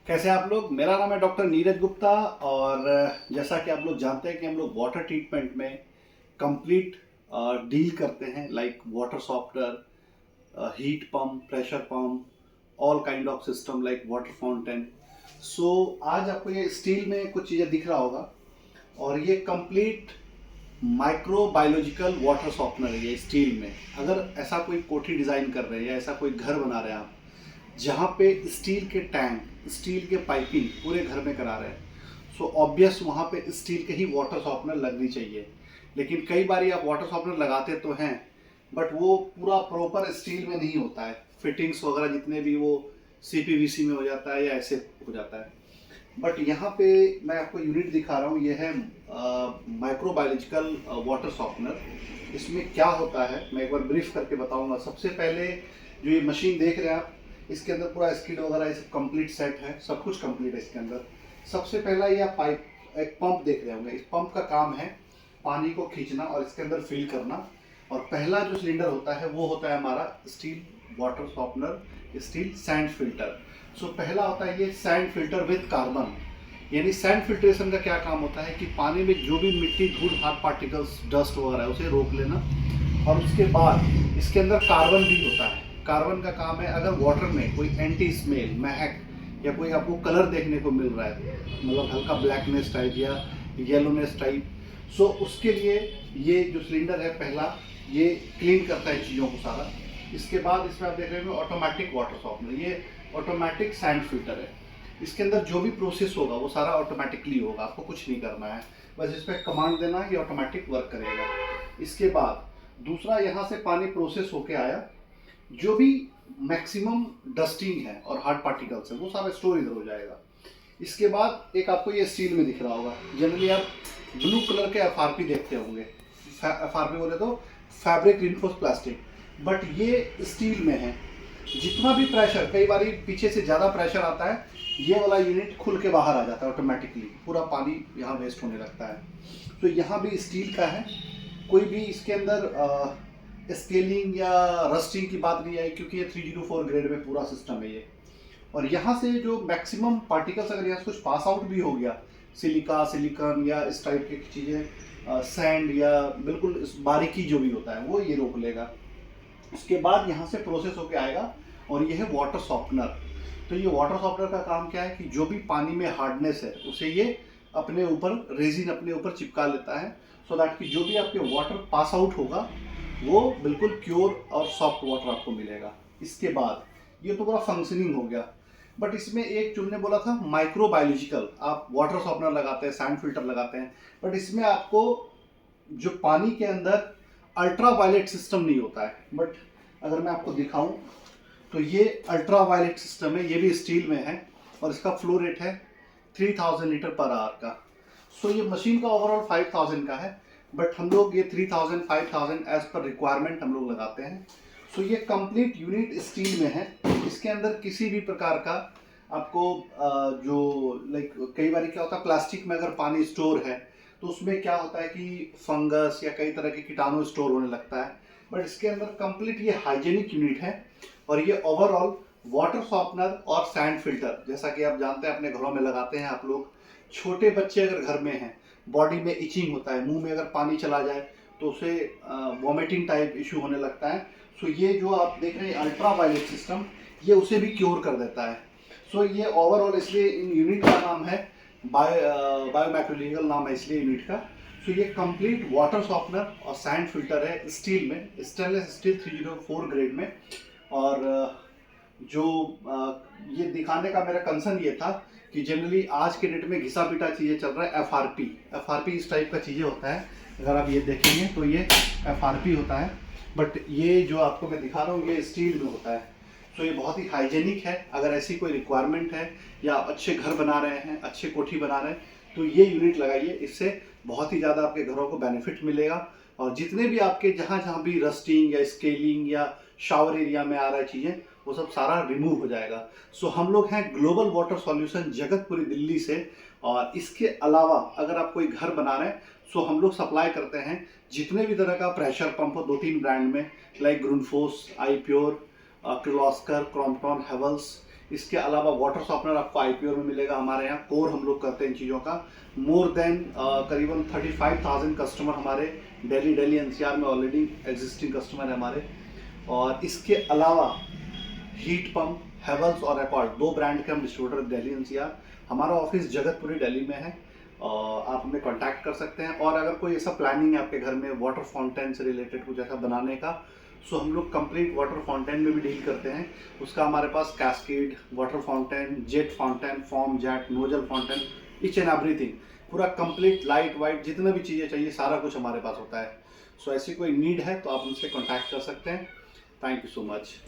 कैसे हैं आप लोग। मेरा नाम है डॉक्टर नीरज गुप्ता। और जैसा कि आप लोग जानते हैं कि हम लोग वाटर ट्रीटमेंट में कंप्लीट डील करते हैं, like water softener, heat pump, pressure pump, all kind of system like water fountain. So आज आपको ये स्टील में कुछ चीज़ें दिख रहा होगा, और ये कंप्लीट माइक्रोबायोलॉजिकल वाटर सॉफ्टनर है ये स्टील में। अगर ऐसा कोई कोठी डिज़ाइन कर रहे हैं या ऐसा कोई घर बना रहे हैं आप, जहाँ पे स्टील के टैंक, स्टील के पाइपिंग पूरे घर में करा रहे हैं, सो ऑब्वियस वहाँ पे स्टील के ही वाटर सॉफ्टनर लगनी चाहिए। लेकिन कई बार आप वाटर सॉफ्टनर लगाते तो हैं, बट वो पूरा प्रॉपर स्टील में नहीं होता है। फिटिंग्स वगैरह जितने भी वो सीपीवीसी में हो जाता है या ऐसे हो जाता है। बट यहाँ पे मैं आपको यूनिट दिखा रहा हूँ, ये है माइक्रोबायोलॉजिकल वाटर सॉफ्टनर। इसमें क्या होता है मैं एक बार ब्रीफ करके बताऊंगा। सबसे पहले जो ये मशीन देख रहे हैं आप, इसके अंदर पूरा स्किड वगैरह ये सब कंप्लीट सेट है, सब कुछ कंप्लीट है इसके अंदर। सबसे पहला ये आप पाइप, एक पंप देख रहे होंगे। इस पंप का काम है पानी को खींचना और इसके अंदर फिल करना। और पहला जो सिलेंडर होता है वो होता है हमारा steel water softener, steel sand filter. So पहला होता है ये सैंड फिल्टर विद कार्बन। यानी सैंड फिल्ट्रेशन का क्या काम होता है कि पानी में जो भी मिट्टी, धूल, हार्ड पार्टिकल्स, डस्ट वगैरह है उसे रोक लेना। और उसके बाद इसके अंदर कार्बन भी होता है। कार्बन का काम है, अगर वाटर में कोई एंटी स्मेल, महक या कोई आपको कलर देखने को मिल रहा है, मतलब हल्का ब्लैकनेस टाइप या येलोनेस टाइप, सो उसके लिए ये जो सिलेंडर है पहला, ये क्लीन करता है चीज़ों को सारा। इसके बाद इसमें आप देख रहे हो ऑटोमेटिक वाटर सॉफ्टनर, ये ऑटोमेटिक सैंड फिल्टर है। इसके अंदर जो भी प्रोसेस होगा वो सारा ऑटोमेटिकली होगा, आपको कुछ नहीं करना है, बस इस पर कमांड देना है, ये ऑटोमेटिक वर्क करेगा। इसके बाद दूसरा, यहाँ से पानी प्रोसेस होके आया, जो भी मैक्सिमम डस्टिंग है और हार्ड पार्टिकल्स है वो सारा स्टोर इधर हो जाएगा। इसके बाद एक आपको ये स्टील में दिख रहा होगा, जनरली आप ब्लू कलर के एफआरपी देखते होंगे। एफआरपी बोले तो फैब्रिक रिइंफोर्स्ड प्लास्टिक, बट ये स्टील में है। जितना भी प्रेशर, कई बार पीछे से ज़्यादा प्रेशर आता है, ये वाला यूनिट खुल के बाहर आ जाता है ऑटोमेटिकली, पूरा पानी यहाँ वेस्ट होने लगता है। तो यहाँ भी स्टील का है, कोई भी इसके अंदर स्केलिंग या रस्टिंग की बात नहीं आई, क्योंकि ये 304 ग्रेड में पूरा सिस्टम है ये। और यहाँ से जो मैक्सिमम पार्टिकल्स, अगर यहाँ से कुछ पास आउट भी हो गया, सिलिका, सिलिकॉन या इस टाइप की चीज़ें, सैंड या बिल्कुल बारीकी जो भी होता है वो ये रोक लेगा। उसके बाद यहाँ से प्रोसेस होके आएगा और ये है वाटर सॉफ्टनर। तो ये वाटर सॉफ्टनर का काम क्या है कि जो भी पानी में हार्डनेस है उसे ये अपने ऊपर, रेजिन अपने ऊपर चिपका लेता है, सो दैट कि जो भी आपके वाटर पास आउट होगा वो बिल्कुल प्योर और सॉफ्ट वाटर आपको मिलेगा। इसके बाद ये तो पूरा फंक्शनिंग हो गया। बट इसमें एक तुमने बोला था माइक्रोबायोलॉजिकल, आप वाटर सॉफ्टनर लगाते हैं, सैंड फिल्टर लगाते हैं, बट इसमें आपको जो पानी के अंदर अल्ट्रा वायलेट सिस्टम नहीं होता है। बट अगर मैं आपको दिखाऊं तो ये अल्ट्रा वायलेट सिस्टम है, ये भी स्टील में है और इसका फ्लो रेट है 3000 लीटर पर आवर का। सो ये मशीन का ओवरऑल 5000 का है, बट हम लोग ये 3000 5000 एज पर रिक्वायरमेंट हम लोग लगाते हैं। सो ये कंप्लीट यूनिट स्टील में है। इसके अंदर किसी भी प्रकार का आपको जो लाइक कई बार क्या होता है, प्लास्टिक में अगर पानी स्टोर है तो उसमें क्या होता है कि फंगस या कई तरह के कीटाणु स्टोर होने लगता है। बट इसके अंदर कंप्लीट ये हाइजेनिक यूनिट है और ये ओवरऑल वाटर सॉफ्टनर और सैंड फिल्टर, जैसा कि आप जानते हैं अपने घरों में लगाते हैं आप लोग। छोटे बच्चे अगर घर में हैं, बॉडी में इचिंग होता है, मुंह में अगर पानी चला जाए तो उसे वॉमिटिंग टाइप इशू होने लगता है। सो ये जो आप देख रहे हैं अल्ट्रा वायलेट सिस्टम, ये उसे भी क्योर कर देता है। सो ये ओवरऑल, इसलिए इन यूनिट का नाम है बायोमैक्रोलॉजिकल नाम है इसलिए यूनिट का। सो ये कंप्लीट वाटर सॉफ्टनर और सैंड फिल्टर है स्टील में, स्टेनलेस स्टील 304 ग्रेड में। और जो ये दिखाने का मेरा कंसर्न ये था कि जनरली आज के डेट में घिसा पिटा चीज़ें चल रहा है, एफआरपी इस टाइप का चीज़ें होता है। अगर आप ये देखेंगे तो ये एफआरपी होता है, बट ये जो आपको मैं दिखा रहा हूँ ये स्टील में होता है। तो ये बहुत ही हाइजेनिक है। अगर ऐसी कोई रिक्वायरमेंट है या आप अच्छे घर बना रहे हैं, अच्छे कोठी बना रहे हैं, तो ये यूनिट लगाइए, इससे बहुत ही ज़्यादा आपके घरों को बेनिफिट मिलेगा। और जितने भी आपके जहाँ जहाँ भी रस्टिंग या स्केलिंग या शावर एरिया में आ रहा है चीज़ें, वो सब सारा रिमूव हो जाएगा। सो हम लोग हैं global water solution, Jagatpuri Delhi से। और इसके अलावा अगर आप कोई घर बना रहे हैं, सो हम लोग सप्लाई करते हैं जितने भी तरह का प्रेशर पंप हो, 2-3 ब्रांड में, लाइक ग्रुनफोर्स, आई प्योर, किर्लोस्कर, क्रॉम्पटन, हेवल्स, इसके अलावा वाटर सॉफ्टनर आपको IPO में मिलेगा हमारे यहाँ। कोर हम लोग करते हैं इन चीज़ों का। मोर देन करीबन 35,000 कस्टमर हमारे दिल्ली NCR में ऑलरेडी एग्जिस्टिंग कस्टमर है हमारे। और इसके अलावा हीट पंप, हेवल्स और एकॉर्ड, 2 ब्रांड के हम डिस्ट्रीब्यूटर दिल्ली NCR। हमारा ऑफिस जगतपुरी दिल्ली में है। आप हमें कांटेक्ट कर सकते हैं। और अगर कोई ऐसा प्लानिंग है आपके घर में वाटर फाउंटेन से रिलेटेड कुछ ऐसा बनाने का, सो हम लोग कंप्लीट वाटर फाउंटेन में भी डील करते हैं। उसका हमारे पास cascade, water fountain, jet fountain, form jet, nozzle fountain, each and everything, पूरा कंप्लीट लाइट वाइट जितना भी चीज़ें चाहिए सारा कुछ हमारे पास होता है। सो ऐसी कोई नीड है तो आप हमसे कॉन्टैक्ट कर सकते हैं। Thank you so much.